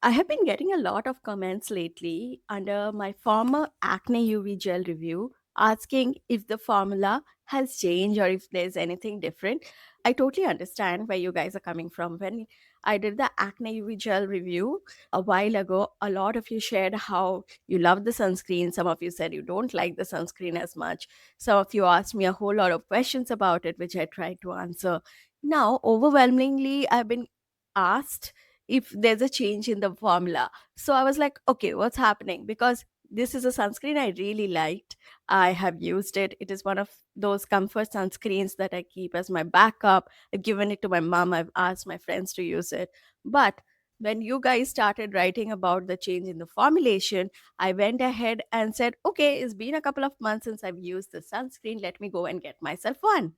I have been getting a lot of comments lately under my former acne UV gel review asking if the formula has changed or if there's anything different. I totally understand where you guys are coming from. When I did the acne UV gel review a while ago, a lot of you shared how you love the sunscreen. Some of you said you don't like the sunscreen as much. Some of you asked me a whole lot of questions about it, which I tried to answer. Now, overwhelmingly, I've been asked if there's a change in the formula. So I was like, okay, what's happening? Because this is a sunscreen I really liked. I have used it. It is one of those comfort sunscreens that I keep as my backup. I've given it to my mom. I've asked my friends to use it. But when you guys started writing about the change in the formulation, I went ahead and said, okay, it's been a couple of months since I've used the sunscreen. Let me go and get myself one.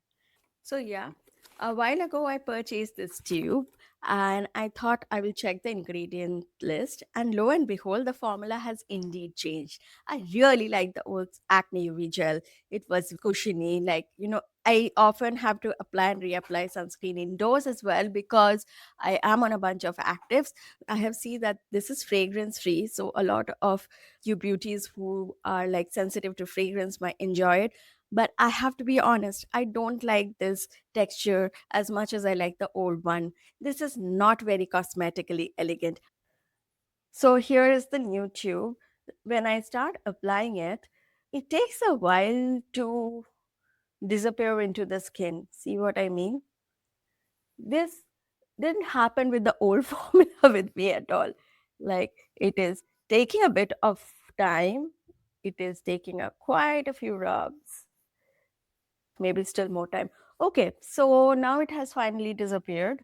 So yeah, a while ago I purchased this tube and I thought I will check the ingredient list, and lo and behold the formula has indeed changed. I really like the old acne UV gel. It was cushiony, like I often have to apply and reapply sunscreen indoors as well because I am on a bunch of actives. I have seen that this is fragrance free, so a lot of you beauties who are like sensitive to fragrance might enjoy it. But I have to be honest, I don't like this texture as much as I like the old one. This is not very cosmetically elegant. So here is the new tube. When I start applying it, it takes a while to disappear into the skin. See what I mean? This didn't happen with the old formula with me at all. Like, it is taking a bit of time. It is taking quite a few rubs, maybe still more time. Okay, so now it has finally disappeared.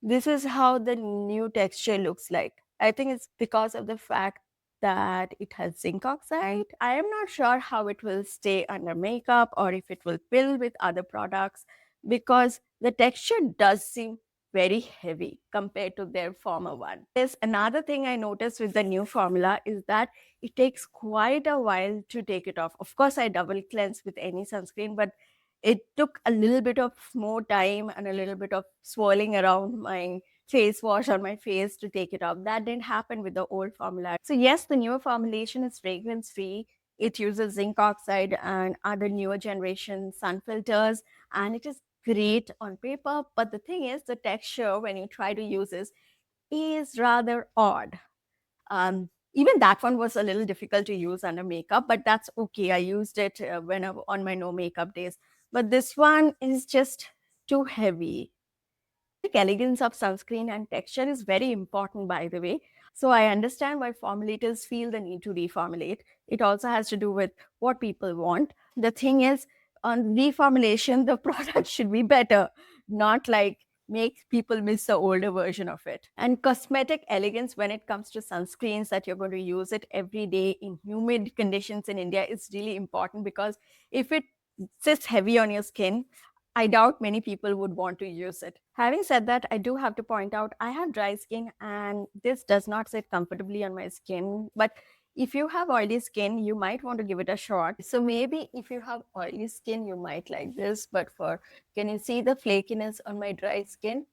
This is how the new texture looks like. I think it's because of the fact that it has zinc oxide. I am not sure how it will stay under makeup or if it will pill with other products, because the texture does seem very heavy compared to their former one. There's another thing I noticed with the new formula is that it takes quite a while to take it off. Of course, I double cleanse with any sunscreen, but it took a little bit of more time and a little bit of swirling around my face wash on my face to take it off. That didn't happen with the old formula. So, yes, the newer formulation is fragrance free. It uses zinc oxide and other newer generation sun filters, and it is great on paper. But the thing is, the texture when you try to use this is rather odd. Even that one was a little difficult to use under makeup, but that's okay. I used it on my no makeup days. But this one is just too heavy. The elegance of sunscreen and texture is very important, by the way. So I understand why formulators feel the need to reformulate. It also has to do with what people want. The thing is, on reformulation, the product should be better, not like make people miss the older version of it. And cosmetic elegance when it comes to sunscreens that you're going to use it every day in humid conditions in India is really important, because if it sits heavy on your skin, I doubt many people would want to use it. Having said that, I do have to point out I have dry skin and this does not sit comfortably on my skin. But if you have oily skin, you might want to give it a shot. So maybe if you have oily skin, you might like this. But can you see the flakiness on my dry skin?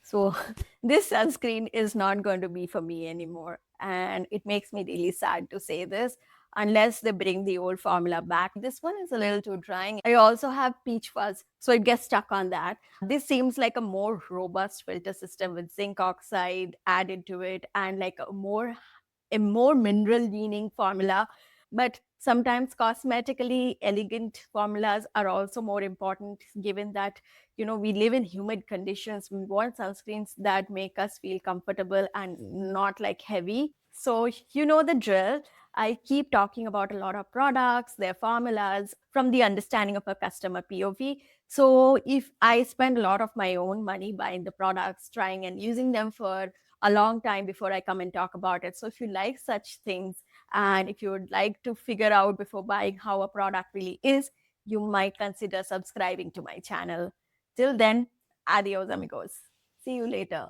So this sunscreen is not going to be for me anymore. And it makes me really sad to say this, unless they bring the old formula back. This one is a little too drying. I also have peach fuzz, so it gets stuck on that. This seems like a more robust filter system with zinc oxide added to it and like a more mineral leaning formula. But sometimes cosmetically elegant formulas are also more important, given that we live in humid conditions. We want sunscreens that make us feel comfortable and not like heavy. So you know the drill. I keep talking about a lot of products, their formulas, from the understanding of a customer POV. So if I spend a lot of my own money buying the products, trying and using them for a long time before I come and talk about it. So if you like such things, and if you would like to figure out before buying how a product really is, you might consider subscribing to my channel. Till then, adios, amigos. See you later.